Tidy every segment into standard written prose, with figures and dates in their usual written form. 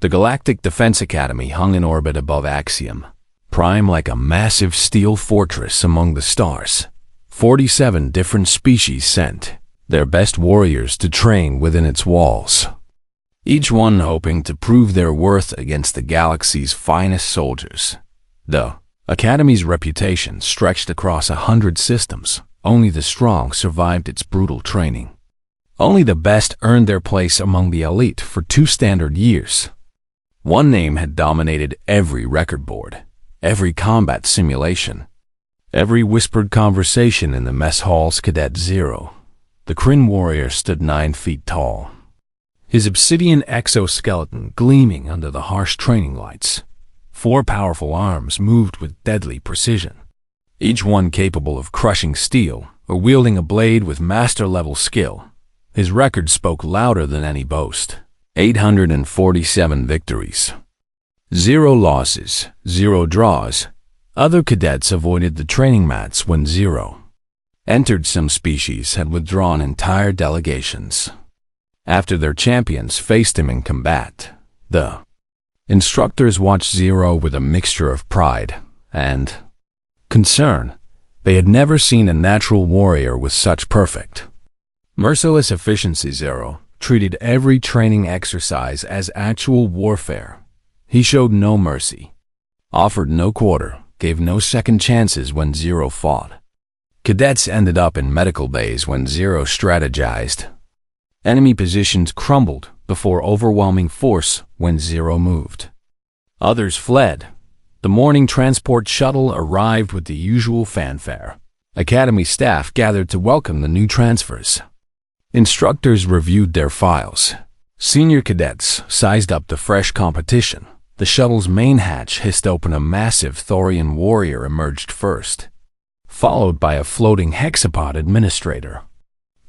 The Galactic Defense Academy hung in orbit above Axiom, prime like a massive steel fortress among the stars. 47 different species sent their best warriors to train within its walls, each one hoping to prove their worth against the galaxy's finest soldiers. The Academy's reputation stretched across 100 systems. Only the strong survived its brutal training. Only the best earned their place among the elite for 2 standard years. One name had dominated every record board, every combat simulation, every whispered conversation in the mess halls. Cadet Zero. The Kryn warrior stood 9 feet tall, his obsidian exoskeleton gleaming under the harsh training lights. 4 powerful arms moved with deadly precision, each one capable of crushing steel or wielding a blade with master-level skill. His record spoke louder than any boast. 847 victories. 0 losses, 0 draws. Other cadets avoided the training mats when Zero entered. Some species had withdrawn entire delegations after their champions faced him in combat. The instructors watched Zero with a mixture of pride and concern. They had never seen a natural warrior with such perfect, merciless efficiency. Zero treated every training exercise as actual warfare. He showed no mercy, offered no quarter, gave no second chances when Zero fought. Cadets ended up in medical bays when Zero strategized. Enemy positions crumbled before overwhelming force when Zero moved. Others fled. The morning transport shuttle arrived with the usual fanfare. Academy staff gathered to welcome the new transfers. Instructors reviewed their files. Senior cadets sized up the fresh competition. The shuttle's main hatch hissed open. A massive Thorian warrior emerged first, followed by a floating hexapod administrator.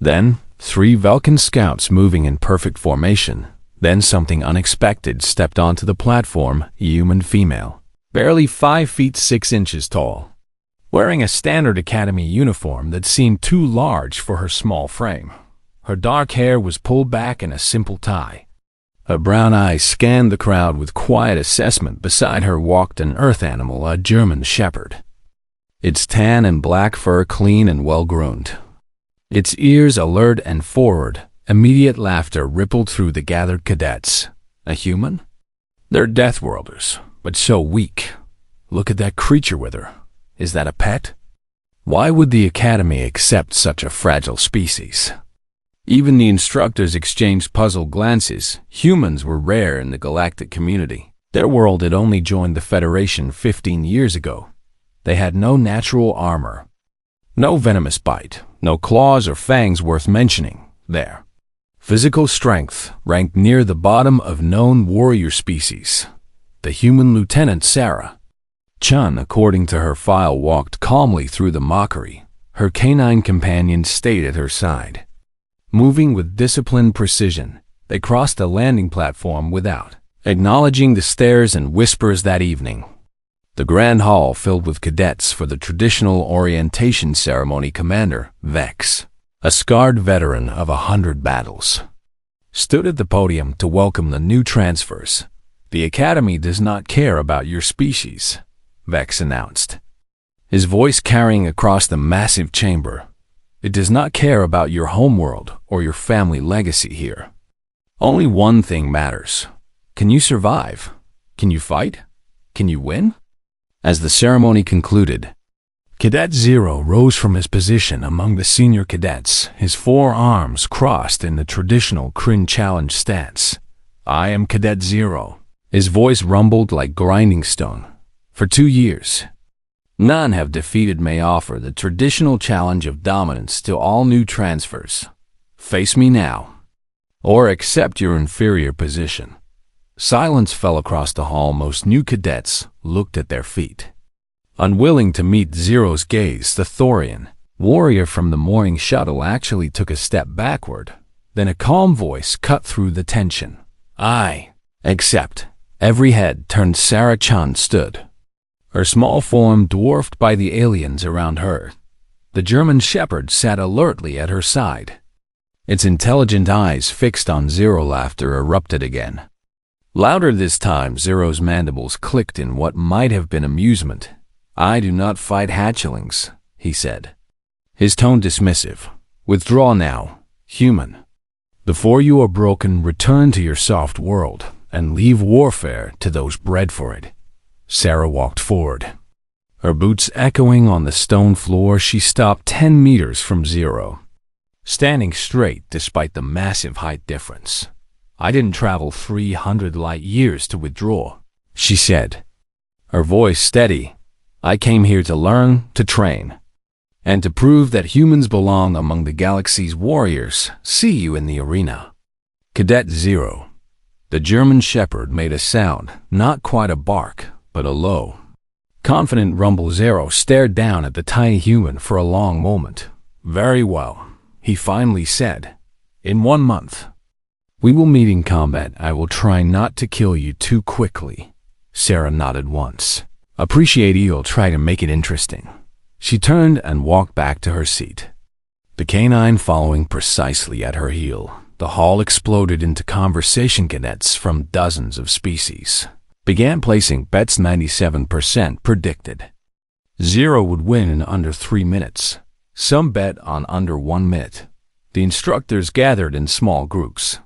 Then 3 Vulcan scouts moving in perfect formation. Then something unexpected stepped onto the platform. A human female, barely 5 feet 6 inches tall, wearing a standard Academy uniform that seemed too large for her small frame. Her dark hair was pulled back in a simple tie. Her brown eyes scanned the crowd with quiet assessment. Beside her walked an earth animal, a German shepherd, its tan and black fur clean and well-groomed, its ears alert and forward. Immediate laughter rippled through the gathered cadets. A human? They're Deathworlders, but so weak. Look at that creature with her. Is that a pet? Why would the Academy accept such a fragile species? Even the instructors exchanged puzzled glances. Humans were rare in the galactic community. Their world had only joined the Federation 15 years ago. They had no natural armor, no venomous bite, no claws or fangs worth mentioning. Their physical strength ranked near the bottom of known warrior species. The human Lieutenant Sarah Chun, according to her file, walked calmly through the mockery. Her canine companion stayed at her side. Moving with disciplined precision, they crossed the landing platform without acknowledging the stares and whispers. That evening, the Grand Hall filled with cadets for the traditional orientation ceremony. Commander Vex, a scarred veteran of 100 battles, stood at the podium to welcome the new transfers. The Academy does not care about your species, Vex announced, his voice carrying across the massive chamber. It does not care about your homeworld or your family legacy here. Only one thing matters. Can you survive? Can you fight? Can you win? As the ceremony concluded, Cadet Zero rose from his position among the senior cadets, his 4 arms crossed in the traditional Kryn challenge stance. I am Cadet Zero. His voice rumbled like grinding stone. For 2 years, none have defeated may offer the traditional challenge of dominance to all new transfers. Face me now, or accept your inferior position. Silence fell across the hall. Most new cadets looked at their feet, unwilling to meet Zero's gaze. The Thorian warrior from the morning shuttle actually took a step backward. Then a calm voice cut through the tension. I accept. Every head turned. Sarah Chan stood, her small form dwarfed by the aliens around her. The German shepherd sat alertly at her side, its intelligent eyes fixed on Zero. Laughter erupted again. Louder this time, Zero's mandibles clicked in what might have been amusement. "I do not fight hatchlings," he said, his tone dismissive. "Withdraw now, human. Before you are broken, return to your soft world and leave warfare to those bred for it." Sarah walked forward. Her boots echoing on the stone floor, she stopped 10 meters from Zero, standing straight despite the massive height difference. "I didn't travel 300 light years to withdraw," she said, her voice steady. "I came here to learn, to train, and to prove that humans belong among the galaxy's warriors. See you in the arena." Cadet Zero. The German shepherd made a sound, not quite a bark, but a low, confident rumble. Zero stared down at the tiny human for a long moment. "Very well," he finally said. "In 1 month, we will meet in combat. I will try not to kill you too quickly." Sarah nodded once. "Appreciate you'll try to make it interesting." She turned and walked back to her seat, the canine following precisely at her heel. The hall exploded into conversation. Cadets from dozens of species began placing bets. 97% predicted Zero would win in under 3 minutes. Some bet on under 1 minute. The instructors gathered in small groups,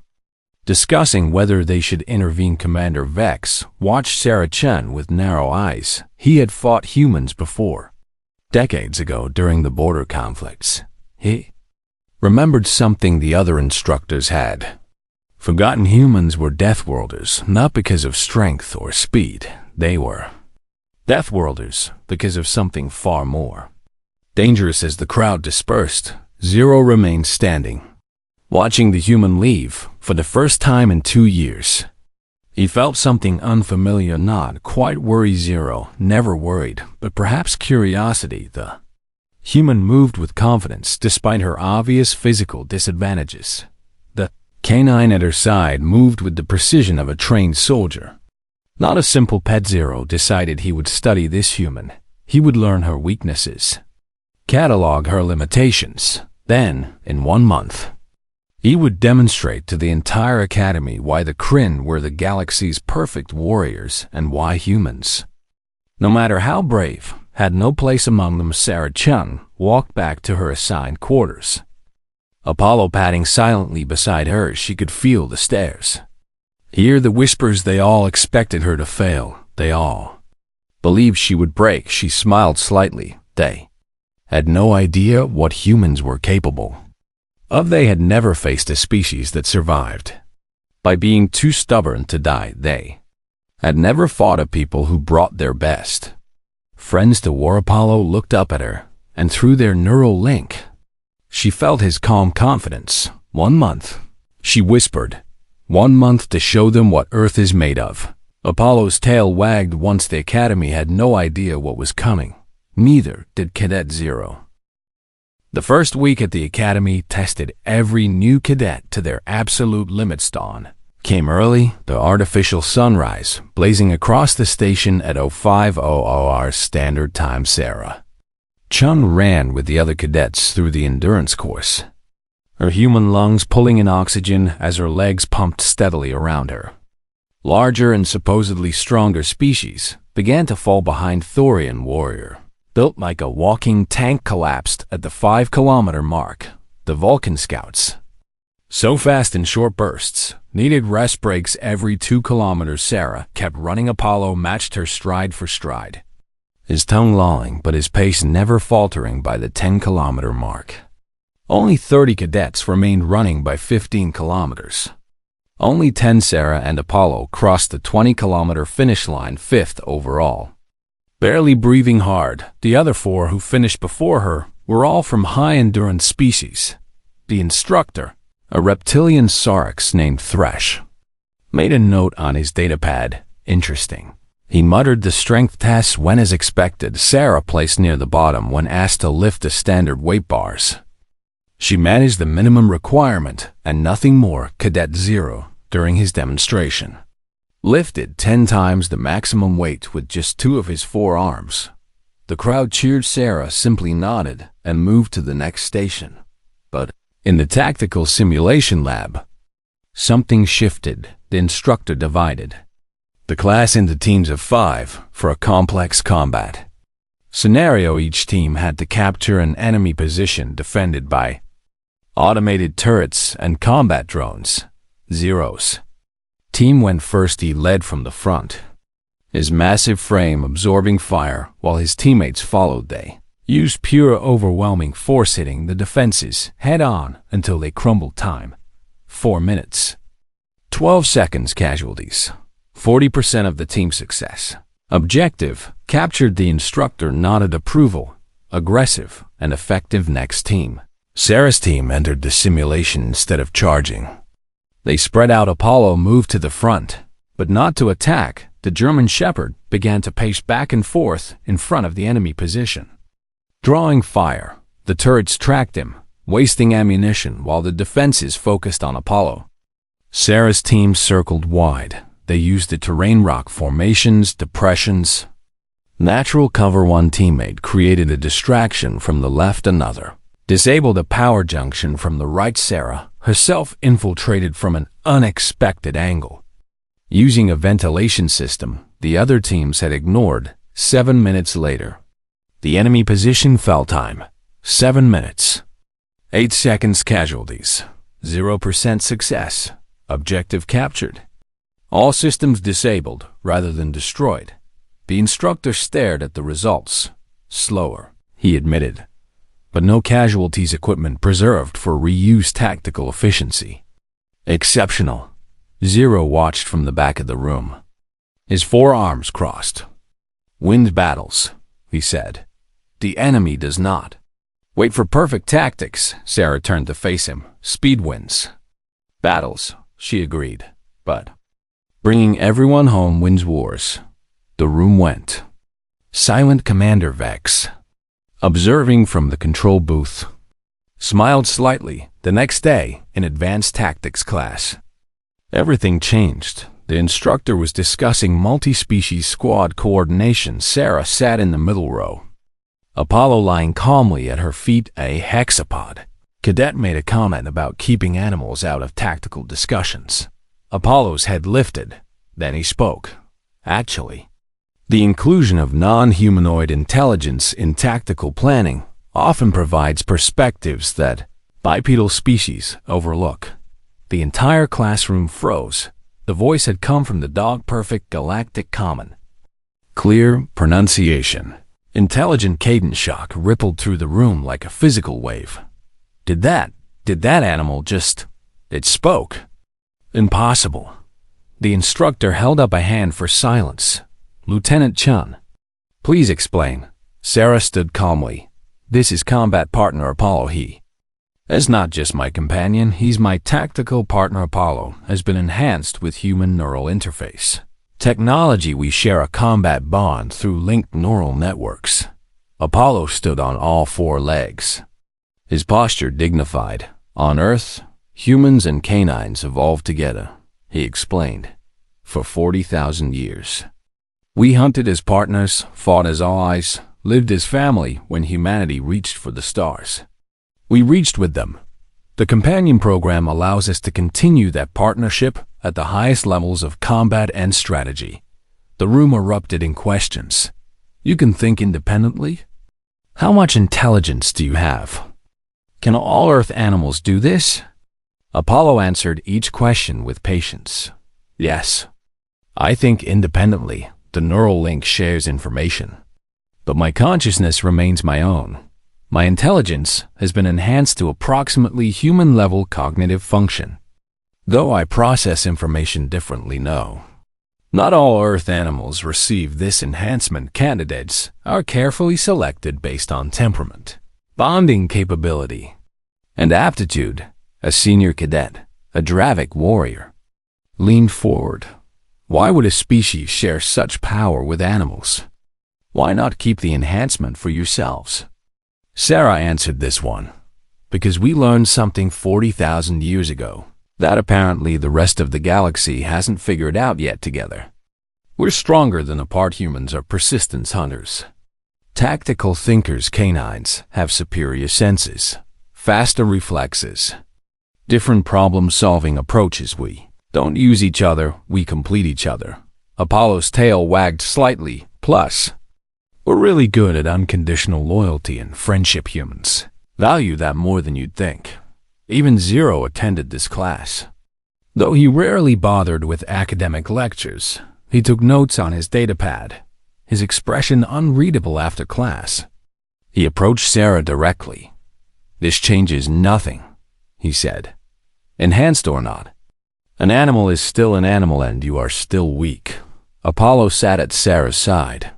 discussing whether they should intervene. Commander Vex watched Sarah Chen with narrow eyes. He had fought humans before, decades ago during the border conflicts. He remembered something the other instructors had forgotten. Humans were Deathworlders, not because of strength or speed. They were Deathworlders because of something far more dangerous. As the crowd dispersed, Zero remained standing, watching the human leave for the first time in 2 years. He felt something unfamiliar, not quite worry. Zero never worried, but perhaps curiosity. The human moved with confidence despite her obvious physical disadvantages. The canine at her side moved with the precision of a trained soldier, not a simple pet. Zero decided he would study this human. He would learn her weaknesses, catalog her limitations. Then, in 1 month, he would demonstrate to the entire academy why the Kryn were the galaxy's perfect warriors and why humans, no matter how brave, had no place among them. Sarah Chen walked back to her assigned quarters, Apollo padding silently beside her. She could feel the stares, hear the whispers. They all expected her to fail. They all believed she would break. She smiled slightly. They had no idea what humans were capable of. They had never faced a species that survived by being too stubborn to die. They had never fought a people who brought their best friends to war. Apollo looked up at her, and through their neural link, she felt his calm confidence. 1 month, she whispered. 1 month to show them what Earth is made of. Apollo's tail wagged once. The academy had no idea what was coming. Neither did Cadet Zero. The first week at the academy tested every new cadet to their absolute limits. Dawn came early, the artificial sunrise blazing across the station at 0500 our standard time. Sarah Chun ran with the other cadets through the endurance course, her human lungs pulling in oxygen as her legs pumped steadily around her. Larger and supposedly stronger species began to fall behind. Thorian warrior, built like a walking tank, collapsed at the 5-kilometer mark. The Vulcan scouts, so fast in short bursts, needed rest breaks every 2 kilometers. Sarah kept running. Apollo matched her stride for stride, his tongue lolling but his pace never faltering. By the 10-kilometer mark, only 30 cadets remained running. By 15 kilometers, only 10. Sarah and Apollo crossed the 20-kilometer finish line, 5th overall. Barely breathing hard, the other 4 who finished before her were all from high-endurance species. The instructor, a reptilian Saurix named Thresh, made a note on his datapad. Interesting. He muttered. The strength tests went as expected. Sarah placed near the bottom when asked to lift the standard weight bars. She managed the minimum requirement and nothing more. Cadet Zero, during his demonstration, lifted 10 times the maximum weight with just 2 of his 4 arms. The crowd cheered. Sarah simply nodded and moved to the next station. But in the tactical simulation lab, Something shifted. The instructor divided the class into teams of 5 for a complex combat scenario. Each team had to capture an enemy position defended by automated turrets and combat drones. Zero's team went first. He led from the front, his massive frame absorbing fire while his teammates followed. They used pure overwhelming force, hitting the defenses head-on until they crumbled. Time: 4 minutes. 12 seconds. Casualties: 40% of the team success. Objective: captured. The instructor nodded approval. Aggressive and effective. Next team. Sarah's team entered the simulation instead of charging. They spread out. Apollo moved to the front, but not to attack. The German Shepherd began to pace back and forth in front of the enemy position, drawing fire. The turrets tracked him, wasting ammunition while the defenses focused on Apollo. Sarah's team circled wide. They used the terrain, rock formations, depressions, natural cover. One teammate created a distraction from the left. Another disabled a power junction from the right. Sarah herself infiltrated from an unexpected angle, using a ventilation system the other teams had ignored. 7 minutes later, the enemy position fell. Time: 7 minutes. 8 seconds. Casualties: 0% success. Objective captured. All systems disabled rather than destroyed. The instructor stared at the results. Slower, he admitted, but no casualties. Equipment preserved for reuse. Tactical efficiency: exceptional. Zero watched from the back of the room, his forearms crossed. Wind battles, he said. The enemy does not wait for perfect tactics. Sarah turned to face him. Speed wins battles, she agreed, but bringing everyone home wins wars. The room went silent. Commander Vex, observing from the control booth, smiled slightly. The next day, in advanced tactics class, everything changed. The instructor was discussing multi-species squad coordination. Sarah sat in the middle row, Apollo lying calmly at her feet. A hexapod. Cadet made a comment about keeping animals out of tactical discussions. Apollo's head lifted. Then he spoke. Actually, the inclusion of non-humanoid intelligence in tactical planning often provides perspectives that bipedal species overlook. The entire classroom froze. The voice had come from the dog-perfect galactic common. Clear pronunciation. Intelligent cadence. Shock rippled through the room like a physical wave. Did that animal just... It spoke. Impossible. The instructor held up a hand for silence. Lieutenant Chun, please explain. Sarah stood calmly. This is combat partner Apollo. He is not just my companion, he's my tactical partner. Apollo has been enhanced with human neural interface technology. We share a combat bond through linked neural networks. Apollo stood on all 4 legs, his posture dignified. On Earth, humans and canines evolved together, he explained. For 40,000 years. We hunted as partners, fought as allies, lived as family. When humanity reached for the stars, we reached with them. The companion program allows us to continue that partnership at the highest levels of combat and strategy. The room erupted in questions. You can think independently? How much intelligence do you have? Can all Earth animals do this? Apollo answered each question with patience. Yes. I think independently. The neural link shares information. But my consciousness remains my own. My intelligence has been enhanced to approximately human-level cognitive function. Though I process information differently, no. Not all Earth animals receive this enhancement. Candidates are carefully selected based on temperament, bonding capability, and aptitude. A senior cadet, a Dravic warrior, leaned forward. Why would a species share such power with animals? Why not keep the enhancement for yourselves? Sarah answered this one. Because we learned something 40,000 years ago that apparently the rest of the galaxy hasn't figured out yet together. We're stronger than apart. Humans are persistence hunters. Tactical thinkers. Canines have superior senses, faster reflexes. Different problem-solving approaches. We don't use each other, we complete each other. Apollo's tail wagged slightly. Plus, we're really good at unconditional loyalty and friendship. Humans value that more than you'd think. Even Zero attended this class. Though he rarely bothered with academic lectures, he took notes on his datapad, his expression unreadable after class. He approached Sarah directly. "This changes nothing," he said. "Enhanced or not, an animal is still an animal and you are still weak." Apollo sat at Sarah's side,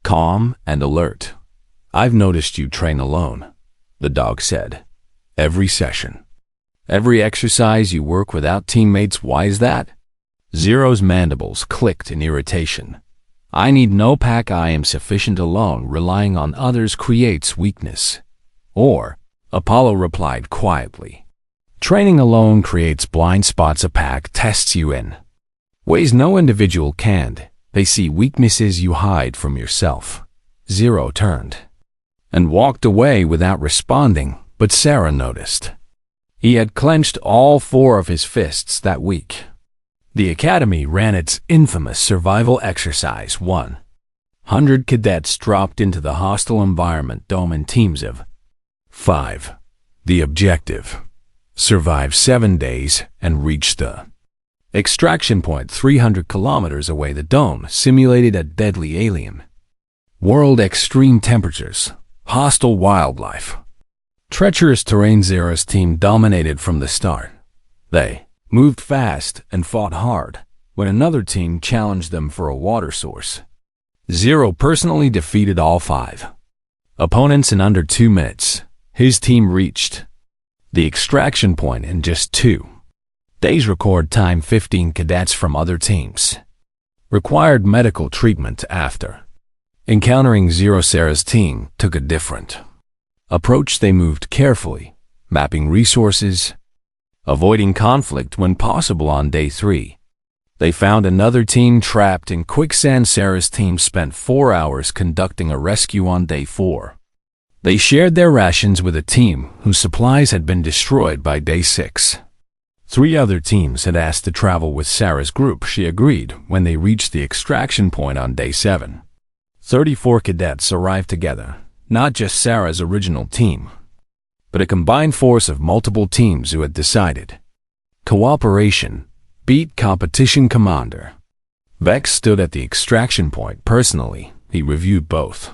calm and alert. "I've noticed you train alone," the dog said. "Every session. Every exercise you work without teammates. Why is that?" Zero's mandibles clicked in irritation. "I need no pack. I am sufficient alone. Relying on others creates weakness." Or, Apollo replied quietly, "Training alone creates blind spots. A pack tests you in ways no individual can. They see weaknesses you hide from yourself." Zero turned and walked away without responding, but Sarah noticed. He had clenched all 4 of his fists that week. The Academy ran its infamous survival exercise. 100 cadets dropped into the hostile environment dome in teams of 5. The objective: survive 7 days and reach the extraction point 300 kilometers away. The dome simulated a deadly alien world. Extreme temperatures, hostile wildlife, treacherous terrain. Zero's team dominated from the start. They moved fast and fought hard when another team challenged them for a water source. Zero personally defeated all 5 opponents in under 2 minutes. His team reached the extraction point in just 2 days. Record time: 15 cadets from other teams required medical treatment after encountering Zero. Sarah's team took a different approach. They moved carefully, mapping resources, avoiding conflict when possible. On day 3, they found another team trapped in quicksand. Sarah's team spent 4 hours conducting a rescue. On day 4, they shared their rations with a team whose supplies had been destroyed by day 6. 3 other teams had asked to travel with Sarah's group. She agreed when they reached the extraction point on day 7. 34 cadets arrived together, not just Sarah's original team, but a combined force of multiple teams who had decided cooperation beat competition. Commander Vex stood at the extraction point personally. He reviewed both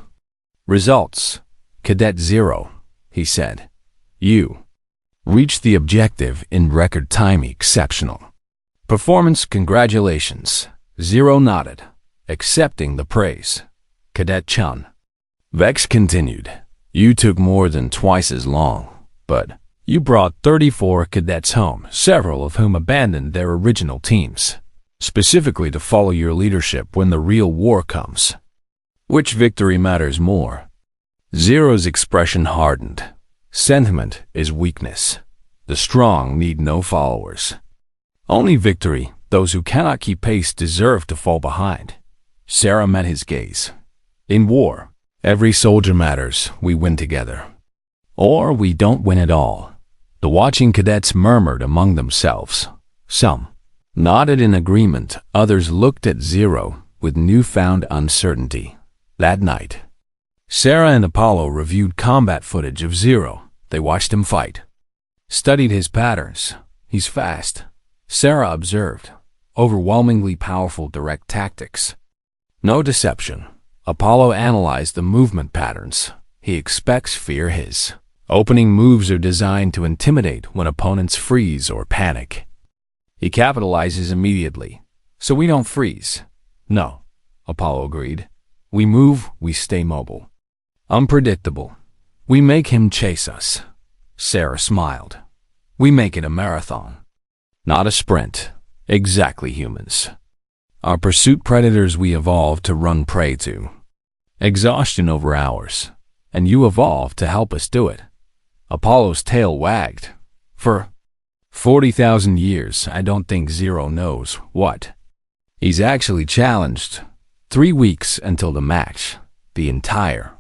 results. "Cadet Zero," he said, "you reached the objective in record time. Exceptional performance. Congratulations." Zero nodded, accepting the praise. "Cadet Chun," Vex continued, "you took more than twice as long, but you brought 34 cadets home, several of whom abandoned their original teams, specifically to follow your leadership when the real war comes. Which victory matters more?" Zero's expression hardened. "Sentiment is weakness. The strong need no followers. Only victory. Those who cannot keep pace deserve to fall behind." Sarah met his gaze. "In war, every soldier matters. We win together, or we don't win at all." The watching cadets murmured among themselves. Some nodded in agreement. Others looked at Zero with newfound uncertainty. That night, Sarah and Apollo reviewed combat footage of Zero. They watched him fight, studied his patterns. "He's fast," Sarah observed. "Overwhelmingly powerful direct tactics. No deception." Apollo analyzed the movement patterns. "He expects fear. His opening moves are designed to intimidate when opponents freeze or panic. He capitalizes immediately, so we don't freeze." "No," Apollo agreed. "We move, we stay mobile. Unpredictable. We make him chase us." Sarah smiled. "We make it a marathon, not a sprint." Exactly. Humans are pursuit predators. We evolved to run prey to exhaustion over hours, and you evolved to help us do it. Apollo's tail wagged. "For 40,000 years, I don't think Zero knows what he's actually challenged." 3 weeks until the match. The entire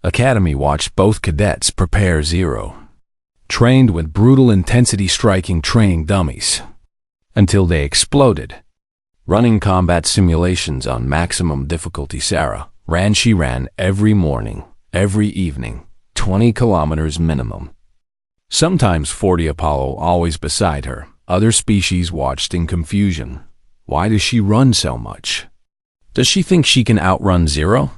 Academy watched both cadets prepare. Zero trained with brutal intensity striking training dummies until they exploded. Running combat simulations on maximum difficulty, Sarah ran every morning, every evening, 20 kilometers minimum. Sometimes 40. Apollo always beside her. Other species watched in confusion. Why does she run so much? Does she think she can outrun Zero?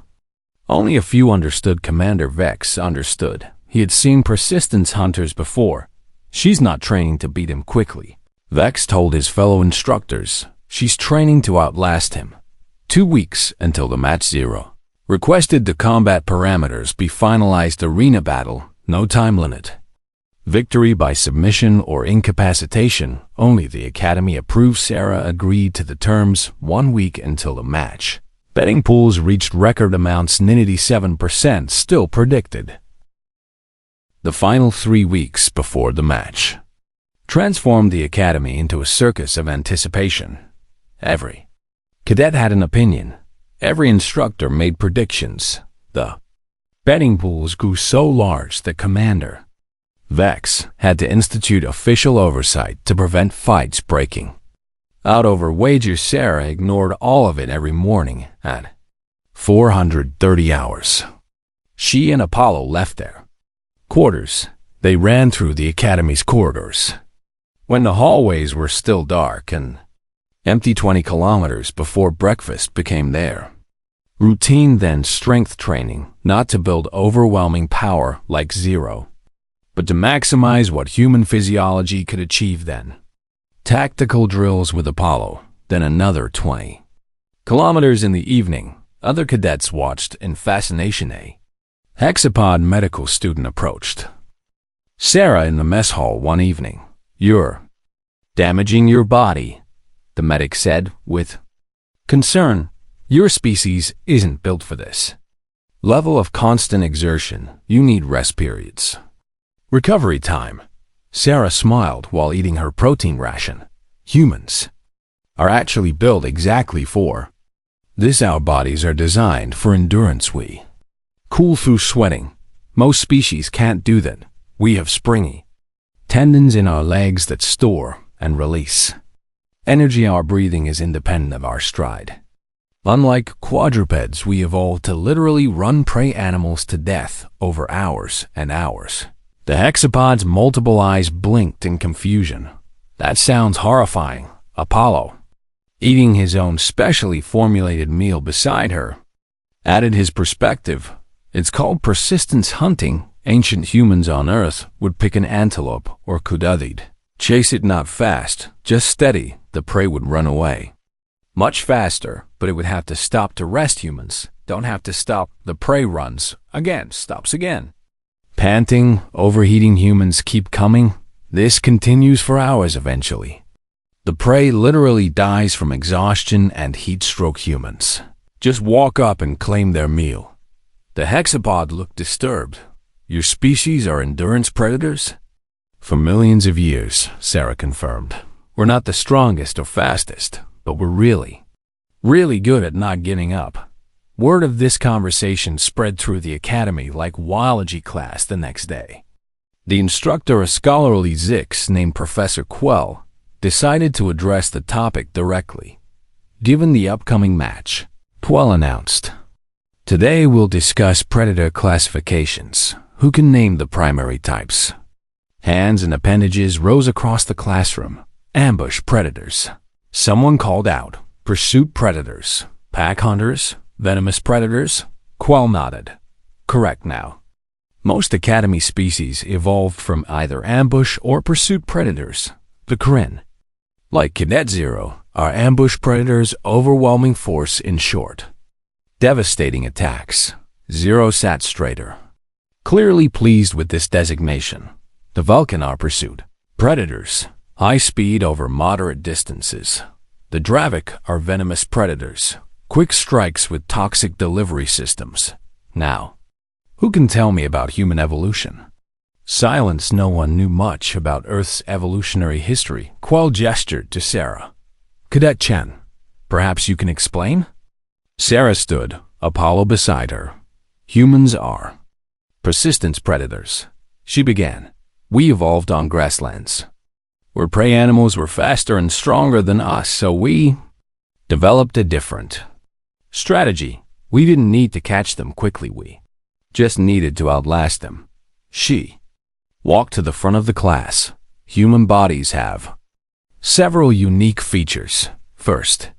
Only a few understood. Commander Vex understood. He had seen persistence hunters before. She's not training to beat him quickly. Vex told his fellow instructors, she's training to outlast him. 2 weeks until the match. Zero requested the combat parameters be finalized. Arena battle, no time limit. Victory by submission or incapacitation, only the Academy approved. Sarah agreed to the terms. 1 week until the match. Betting pools reached record amounts. 97% still predicted. The final 3 weeks before the match transformed the Academy into a circus of anticipation. Every cadet had an opinion. Every instructor made predictions. The betting pools grew so large that Commander Vex had to institute official oversight to prevent fights breaking out over wagers. Sarah ignored all of it every morning at 430 hours. She and Apollo left their quarters. They ran through the Academy's corridors when the hallways were still dark and empty. 20 kilometers before breakfast became their routine. Then strength training, not to build overwhelming power like Zero, but to maximize what human physiology could achieve. Then tactical drills with Apollo, then another 20 kilometers in the evening. Other cadets watched in fascination. A hexapod medical student approached Sarah in the mess hall one evening. "You're damaging your body," the medic said with concern. "Your species isn't built for this level of constant exertion. You need rest periods, recovery time." Sarah smiled while eating her protein ration. "Humans are actually built exactly for this. Our bodies are designed for endurance. We cool through sweating. Most species can't do that. We have springy tendons in our legs that store and release energy. Our breathing is independent of our stride. Unlike quadrupeds, we evolved to literally run prey animals to death over hours and hours." The hexapod's multiple eyes blinked in confusion. "That sounds horrifying." Apollo, eating his own specially formulated meal beside her, added his perspective. "It's called persistence hunting. Ancient humans on Earth would pick an antelope or kudu. Chase it not fast, just steady. The prey would run away much faster, but it would have to stop to rest. Humans don't have to stop. The prey runs again, stops again. Panting, overheating. Humans keep coming. This continues for hours. Eventually, the prey literally dies from exhaustion and heat stroke. Humans just walk up and claim their meal." The hexapod looked disturbed. "Your species are endurance predators?" "For millions of years," Sarah confirmed. "We're not the strongest or fastest, but we're really, really good at not giving up." Word of this conversation spread through the Academy like biology class the next day. The instructor, a scholarly Zix named Professor Quell, decided to address the topic directly. Given the upcoming match, Quell announced, "Today we'll discuss predator classifications. Who can name the primary types?" Hands and appendages rose across the classroom. Ambush predators. Someone called out, "Pursuit predators. Pack hunters. Venomous predators." Quell nodded. "Correct now. Most Academy species evolved from either ambush or pursuit predators. The Kryn, like Cadet Zero, are ambush predators. Overwhelming force. In short, devastating attacks." Zero sat straighter, clearly pleased with this designation. The Vulcan are pursuit predators. High speed over moderate distances. The Dravik are venomous predators. Quick strikes with toxic delivery systems. Now, who can tell me about human evolution? Silence. No one knew much about Earth's evolutionary history. Quell gestured to Sarah. "Cadet Chen, perhaps you can explain?" Sarah stood, Apollo beside her. "Humans are persistence predators," she began. We evolved on grasslands, where prey animals were faster and stronger than us, so we developed a different strategy. We didn't need to catch them quickly, we just needed to outlast them. She walked to the front of the class. Human bodies have several unique features. First,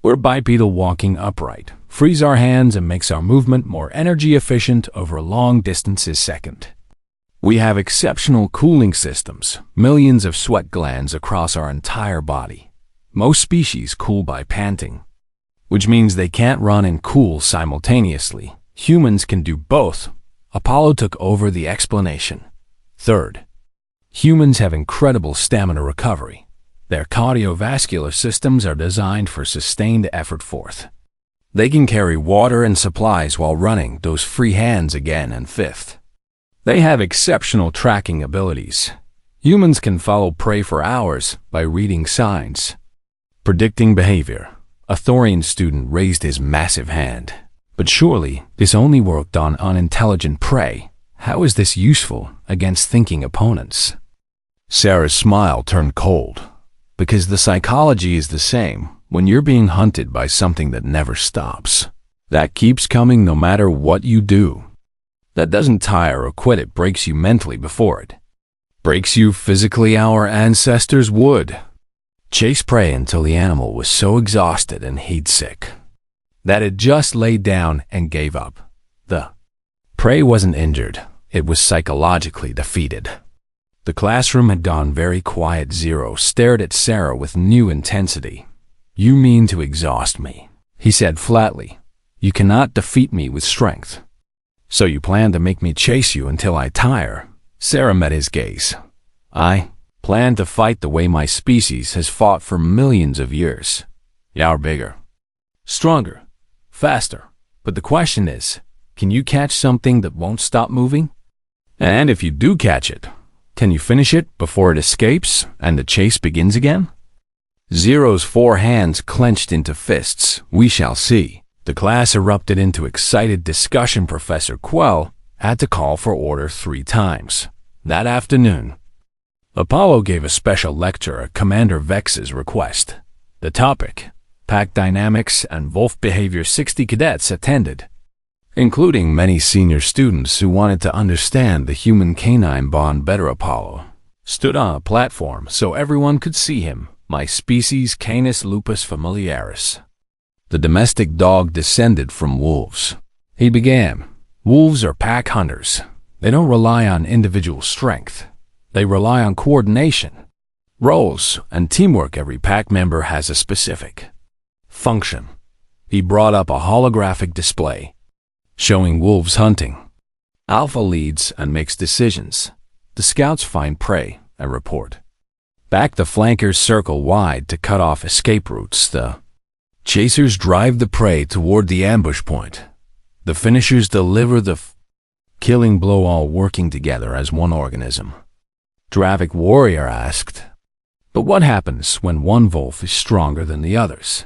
we're bipedal, walking upright, frees our hands and makes our movement more energy efficient over long distances. Second, we have exceptional cooling systems, millions of sweat glands across our entire body. Most species cool by panting, which means they can't run and cool simultaneously. Humans can do both. Apollo took over the explanation. Third, humans have incredible stamina recovery. Their cardiovascular systems are designed for sustained effort. Fourth, they can carry water and supplies while running those free hands again. And fifth, they have exceptional tracking abilities. Humans can follow prey for hours by reading signs, predicting behavior. A Thorian student raised his massive hand. But surely this only worked on unintelligent prey. How is this useful against thinking opponents? Sarah's smile turned cold. Because the psychology is the same when you're being hunted by something that never stops. That keeps coming no matter what you do. That doesn't tire or quit, it breaks you mentally before it breaks you physically. Our ancestors would chase prey until the animal was so exhausted and heat sick that it just laid down and gave up. The prey wasn't injured, it was psychologically defeated. The classroom had gone very quiet. Zero stared at Sarah with new intensity. You mean to exhaust me, he said flatly. You cannot defeat me with strength. So you plan to make me chase you until I tire? Sarah met his gaze. I plan to fight the way my species has fought for millions of years. You're bigger, stronger, faster. But the question is, can you catch something that won't stop moving? And if you do catch it, can you finish it before it escapes and the chase begins again? Zero's 4 hands clenched into fists. We shall see. The class erupted into excited discussion. Professor Quell had to call for order 3 times. That afternoon, Apollo gave a special lecture at Commander Vex's request. The topic, pack dynamics and wolf behavior. 60 cadets attended, including many senior students who wanted to understand the human-canine bond better. Apollo stood on a platform so everyone could see him. My species, Canis lupus familiaris. The domestic dog descended from wolves. He began. Wolves are pack hunters. They don't rely on individual strength. They rely on coordination, roles, and teamwork. Every pack member has a specific function. He brought up a holographic display showing wolves hunting. Alpha leads and makes decisions. The scouts find prey and report back. The flankers circle wide to cut off escape routes. The chasers drive the prey toward the ambush point. The finishers deliver the killing blow, all working together as one organism. Dravic warrior asked, but what happens when one wolf is stronger than the others?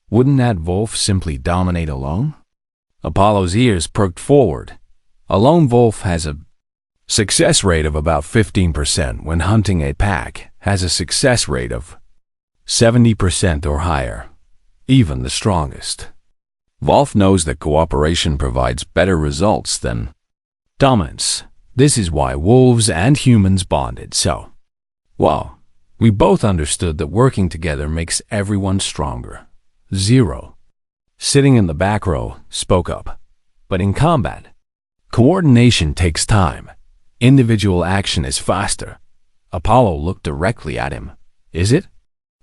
Wouldn't that wolf simply dominate alone? Apollo's ears perked forward. A lone wolf has a success rate of about 15% when hunting. A pack has a success rate of 70% or higher, even the strongest. Wolf knows that cooperation provides better results than dominance. This is why wolves and humans bonded so well. We both understood that working together makes everyone stronger. Zero, sitting in the back row, spoke up. But in combat, coordination takes time. Individual action is faster. Apollo looked directly at him. Is it?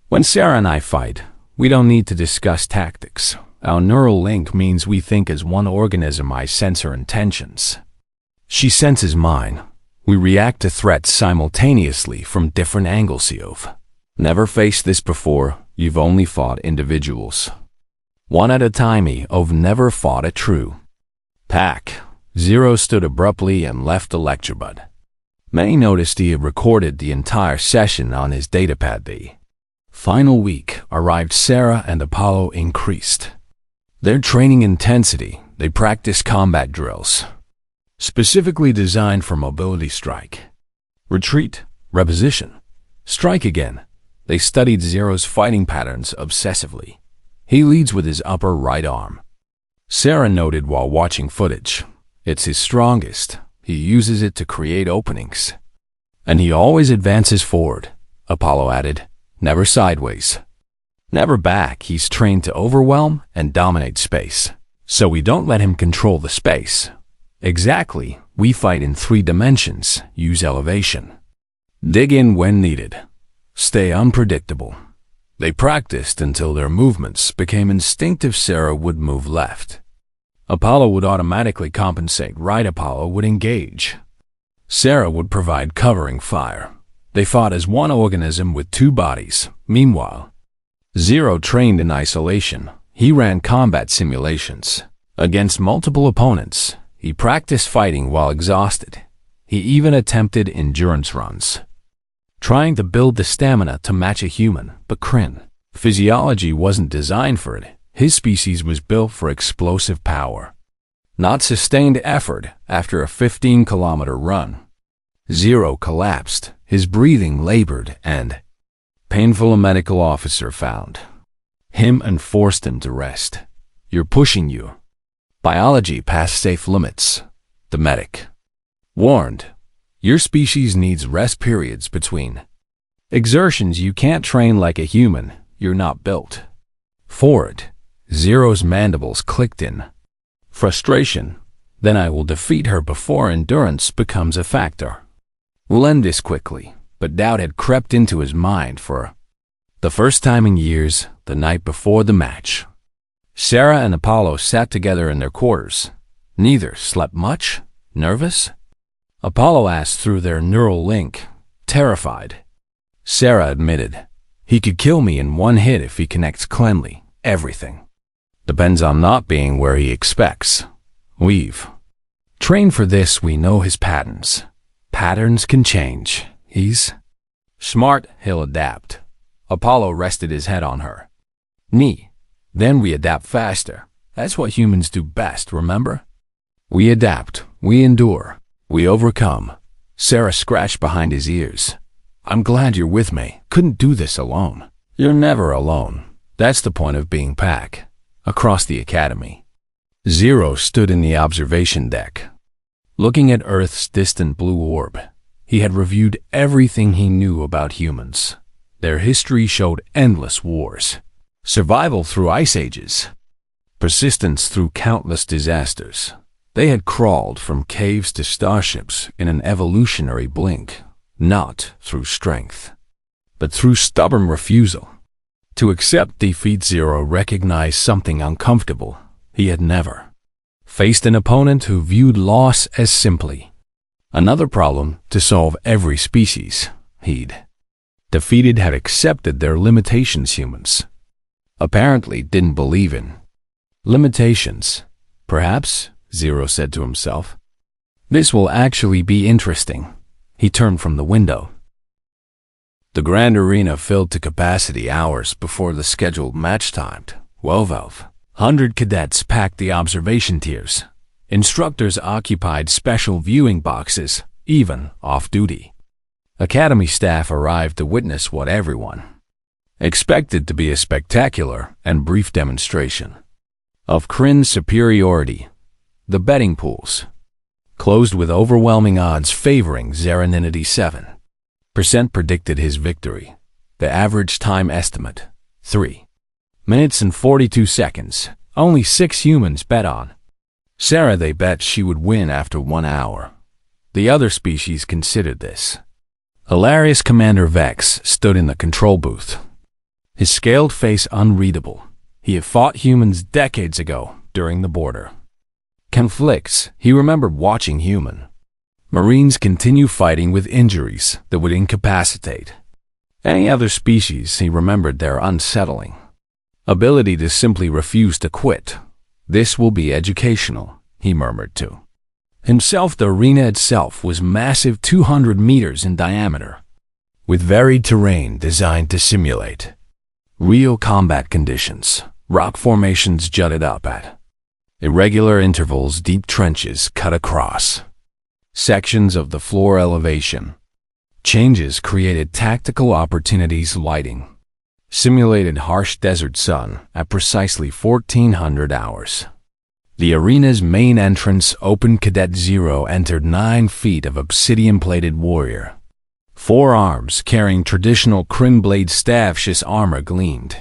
When Sarah and I fight, we don't need to discuss tactics. Our neural link means we think as one organism. I sense her intentions. She senses mine. We react to threats simultaneously from different angles. You've never faced this before. You've only fought individuals, one at a time. You've never fought a true pack. Zero stood abruptly and left the lecture, but many noticed he had recorded the entire session on his datapad. The final week arrived. Sarah and Apollo increased their training intensity. They practiced combat drills, specifically designed for mobility strike. Retreat, reposition, strike again. They studied Zero's fighting patterns obsessively. He leads with his upper right arm. Sarah noted while watching footage. It's his strongest. He uses it to create openings. And he always advances forward, Apollo added. Never sideways. Never back. He's trained to overwhelm and dominate space. So we don't let him control the space. Exactly. We fight in 3 dimensions. Use elevation. Dig in when needed. Stay unpredictable. They practiced until their movements became instinctive. Sarah would move left. Apollo would automatically compensate. Right. Apollo would engage. Sarah would provide covering fire. They fought as one organism with 2 bodies. Meanwhile, Zero trained in isolation. He ran combat simulations. Against multiple opponents, he practiced fighting while exhausted. He even attempted endurance runs, trying to build the stamina to match a human, but Kryn. Physiology wasn't designed for it. His species was built for explosive power, not sustained effort. After a 15-kilometer run, Zero collapsed. His breathing labored and painful. A medical officer found him and forced him to rest. You're pushing you. Biology past safe limits. The medic warned. Your species needs rest periods between exertions. You can't train like a human. You're not built for it. Zero's mandibles clicked in frustration. Then I will defeat her before endurance becomes a factor. We'll end this quickly. But doubt had crept into his mind for the first time in years. The night before the match, Sarah and Apollo sat together in their quarters. Neither slept much. Nervous? Apollo asked through their neural link. Terrified. Sarah admitted. He could kill me in 1 hit if he connects cleanly. Everything depends on not being where he expects. We've trained for this. We know his patterns. Patterns can change. He's smart. He'll adapt. Apollo rested his head on her knee. Then we adapt faster. That's what humans do best, remember? We adapt. We endure. We overcome. Sarah scratched behind his ears. I'm glad you're with me. Couldn't do this alone. You're never alone. That's the point of being pack. Across the academy, Zero stood in the observation deck, looking at Earth's distant blue orb. He had reviewed everything he knew about humans. Their history showed endless wars, survival through ice ages, persistence through countless disasters. They had crawled from caves to starships in an evolutionary blink, not through strength, but through stubborn refusal to accept defeat. Zero recognized something uncomfortable. He had never faced an opponent who viewed loss as simply another problem to solve. Every species he'd defeated had accepted their limitations. Humans apparently didn't believe in limitations. Perhaps, Zero said to himself, this will actually be interesting. He turned from the window. The grand arena filled to capacity hours before the scheduled match timed. 1,200 cadets packed the observation tiers. Instructors occupied special viewing boxes, even off-duty. Academy staff arrived to witness what everyone expected to be a spectacular and brief demonstration of Kryn's superiority. The betting pools closed with overwhelming odds favoring Zeroninity. 7% predicted his victory. The average time estimate, 3 minutes and 42 seconds. Only 6 humans bet on Sarah. They bet she would win after 1 hour. The other species considered this hilarious. Commander Vex stood in the control booth, his scaled face unreadable. He had fought humans decades ago during the border conflicts. He remembered watching human Marines continue fighting with injuries that would incapacitate any other species. He remembered their unsettling ability to simply refuse to quit. This will be educational, he murmured to himself. The arena itself was massive, 200 meters in diameter, with varied terrain designed to simulate real combat conditions. Rock formations jutted up at irregular intervals. Deep trenches cut across sections of the floor elevation. Changes created tactical opportunities lighting. Simulated harsh desert sun at precisely 1400 hours. The arena's main entrance opened. Cadet Zero entered 9 feet of obsidian-plated warrior. 4 arms carrying traditional Kryn blade staff armor gleamed.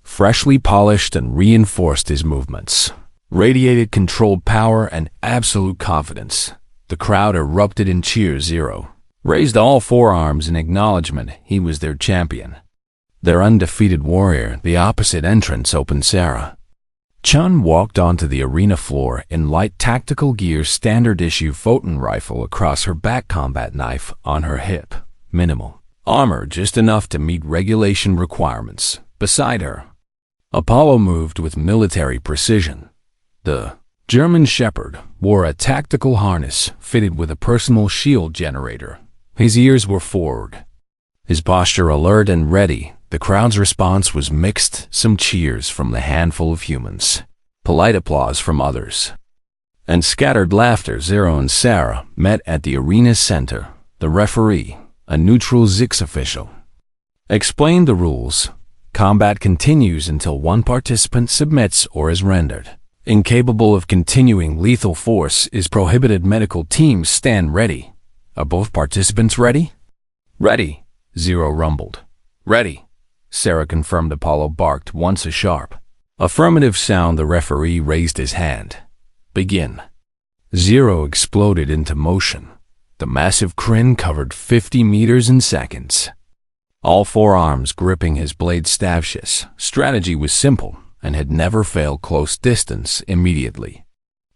Freshly polished and reinforced his movements. Radiated controlled power and absolute confidence. The crowd erupted in cheers. Zero raised all 4 arms in acknowledgement he was their champion. Their undefeated warrior, the opposite entrance opened. Sarah Chun walked onto the arena floor in light tactical gear, standard issue photon rifle across her back, combat knife on her hip. Minimal armor, just enough to meet regulation requirements. Beside her, Apollo moved with military precision. The German Shepherd wore a tactical harness fitted with a personal shield generator. His ears were forward, his posture alert and ready. The crowd's response was mixed, some cheers from the handful of humans, polite applause from others, and scattered laughter. Zero and Sarah met at the arena's center. The referee, a neutral Zix official, explained the rules. Combat continues until one participant submits or is rendered incapable of continuing. Lethal force is prohibited. Medical teams stand ready. Are both participants ready? Ready, Zero rumbled. Ready, Sarah confirmed. Apollo barked once a sharp affirmative sound. The referee raised his hand. Begin. Zero exploded into motion. The massive Kryn covered 50 meters in seconds. All 4 arms gripping his blade staffs. Strategy was simple and had never failed. Close distance immediately.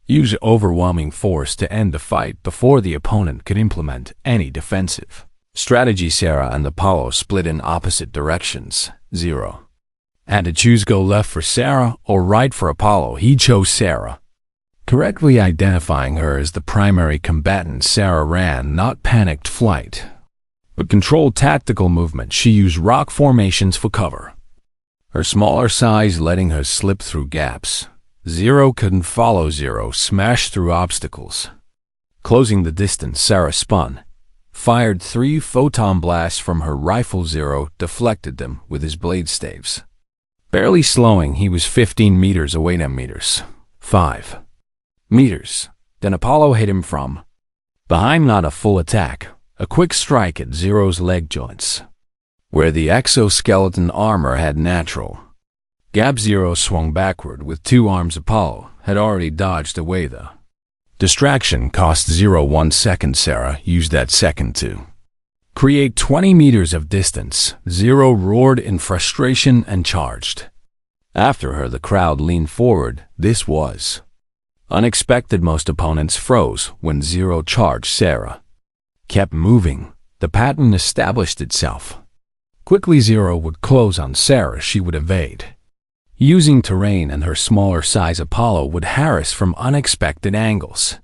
Use overwhelming force to end the fight before the opponent could implement any defensive strategy. Sarah and Apollo split in opposite directions. Zero had to choose, go left for Sarah or right for Apollo. He chose Sarah. Correctly identifying her as the primary combatant, Sarah ran not panicked flight, but controlled tactical movement. She used rock formations for cover, her smaller size letting her slip through gaps. Zero couldn't follow. Zero smashed through obstacles. Closing the distance, Sarah spun, fired 3 photon blasts from her rifle. Zero deflected them with his blade staves. Barely slowing, he was 15 meters away. 10 meters. 5 meters. Then Apollo hit him from behind. Not a full attack, a quick strike at Zero's leg joints, where the exoskeleton armor had natural gap. Zero swung backward with 2 arms. Apollo had already dodged away. The distraction cost Zero 1 second. Sarah used that second to create 20 meters of distance. Zero roared in frustration and charged after her. The crowd leaned forward. This was unexpected. Most opponents froze when Zero charged. Sarah kept moving. The pattern established itself. Quickly, Zero would close on Sarah. She would evade. Using terrain and her smaller size, Apollo would harass from unexpected angles,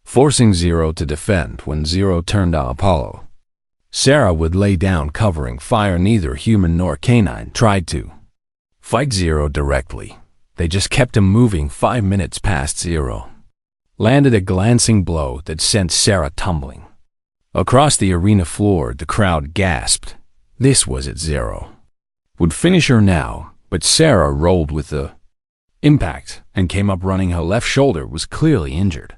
forcing Zero to defend. When Zero turned on Apollo, Sarah would lay down covering fire. Neither human nor canine tried to fight Zero directly. They just kept him moving. 5 minutes passed. Zero landed a glancing blow that sent Sarah tumbling across the arena floor. The crowd gasped. This was it. Zero would finish her now, but Sarah rolled with the impact and came up running. Her left shoulder was clearly injured,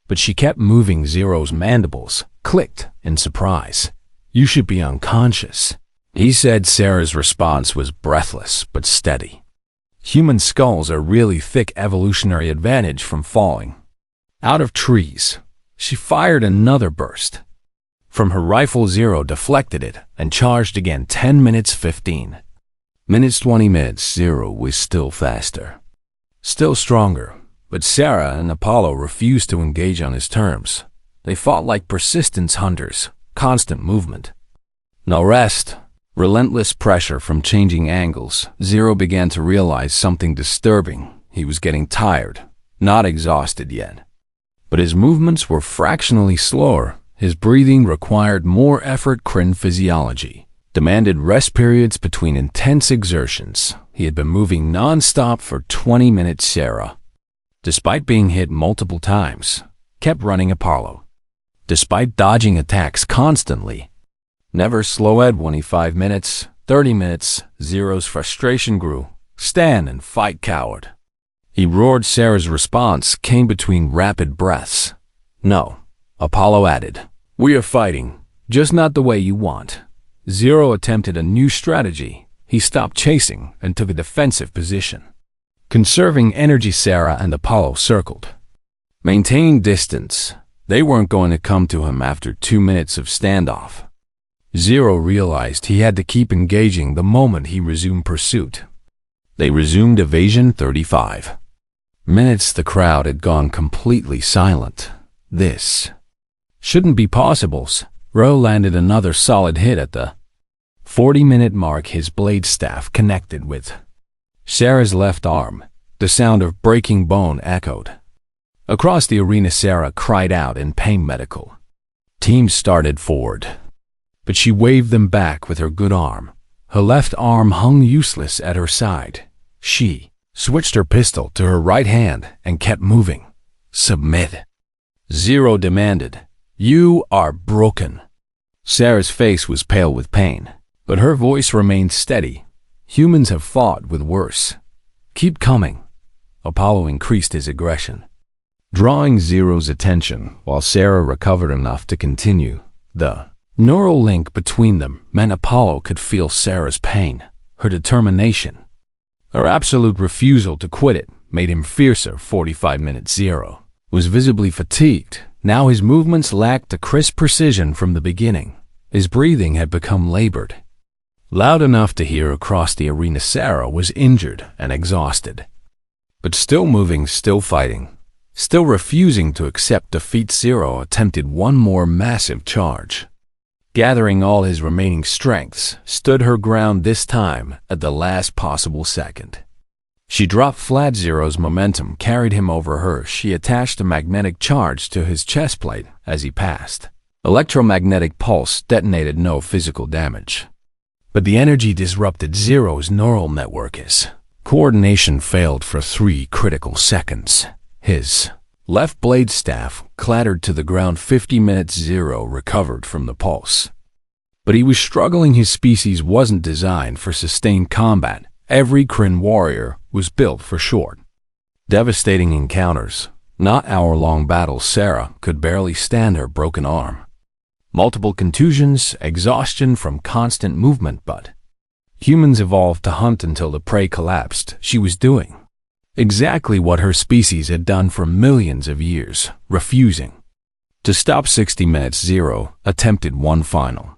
but she kept moving. Zero's mandibles clicked in surprise. You should be unconscious, he said. Sarah's response was breathless but steady. Human skulls are really thick. Evolutionary advantage from falling out of trees. She fired another burst from her rifle. Zero deflected it and charged again. 10 minutes, 15 minutes, 20 minutes. Zero was still faster, still stronger, but Sarah and Apollo refused to engage on his terms. They fought like persistence hunters, constant movement, no rest, relentless pressure from changing angles. Zero began to realize something disturbing. He was getting tired, not exhausted yet, but his movements were fractionally slower. His breathing required more effort. Kryn physiology demanded rest periods between intense exertions. He had been moving non-stop for 20 minutes. Sarah, despite being hit multiple times, kept running. Apollo, despite dodging attacks constantly, Never slow at 25 minutes, 30 minutes, Zero's frustration grew. Stand and fight, coward. He roared. Sarah's response came between rapid breaths. No, Apollo added. We are fighting, just not the way you want. Zero attempted a new strategy. He stopped chasing and took a defensive position. Conserving energy, Sarah and Apollo circled. Maintaining distance, they weren't going to come to him after 2 minutes of standoff. Zero realized he had to keep engaging the moment he resumed pursuit. They resumed evasion 35 minutes. The crowd had gone completely silent. This shouldn't be possible. Rowe landed another solid hit at the 40-minute mark. His blade staff connected with Sarah's left arm. The sound of breaking bone echoed across the arena. Sarah cried out in pain. Medical teams started forward, but she waved them back with her good arm. Her left arm hung useless at her side. She switched her pistol to her right hand and kept moving. Submit, Zero demanded. You are broken. Sarah's face was pale with pain, but her voice remained steady. Humans have fought with worse. Keep coming. Apollo increased his aggression, drawing Zero's attention while Sarah recovered enough to continue. The neural link between them meant Apollo could feel Sarah's pain, her determination. Her absolute refusal to quit it made him fiercer. 45 minutes. Zero was visibly fatigued. Now his movements lacked the crisp precision from the beginning. His breathing had become labored, loud enough to hear across the arena. Sarah was injured and exhausted, but still moving, still fighting, still refusing to accept defeat. Zero attempted one more massive charge. Gathering all his remaining strengths, stood her ground, this time at the last possible second. She dropped flat. Zero's momentum carried him over her. She attached a magnetic charge to his chest plate as he passed. Electromagnetic pulse detonated. No physical damage, but the energy disrupted Zero's neural network. His coordination failed for 3 critical seconds. His left blade staff clattered to the ground. 50 minutes. Zero recovered from the pulse, but he was struggling. His species wasn't designed for sustained combat. Every Kryn warrior was built for short, devastating encounters, not hour-long battles. Sarah could barely stand her broken arm. Multiple contusions, exhaustion from constant movement, but humans evolved to hunt until the prey collapsed. She was doing exactly what her species had done for millions of years, refusing to stop. 60 minutes. Zero attempted one final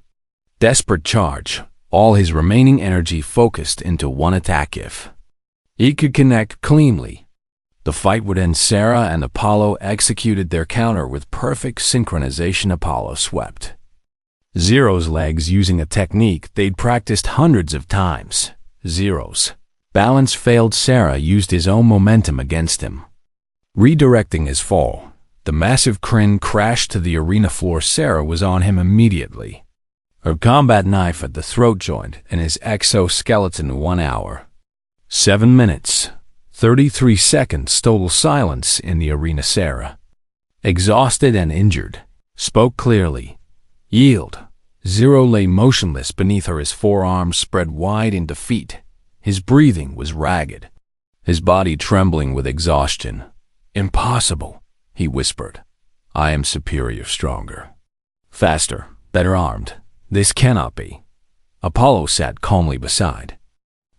desperate charge, all his remaining energy focused into one attack. If he could connect cleanly, the fight would end. Sarah and Apollo executed their counter with perfect synchronization. Apollo swept Zero's legs using a technique they'd practiced hundreds of times. Zero's balance failed. Sarah used his own momentum against him, redirecting his fall. The massive Kryn crashed to the arena floor. Sarah was on him immediately, her combat knife at the throat joint and his exoskeleton. 1 hour, 7 minutes, 33 seconds. Total silence in the arena. Sarah, exhausted and injured, spoke clearly. Yield. Zero lay motionless beneath her, his forearms spread wide in defeat. His breathing was ragged, his body trembling with exhaustion. Impossible, he whispered. I am superior, stronger, faster, better armed. This cannot be. Apollo sat calmly beside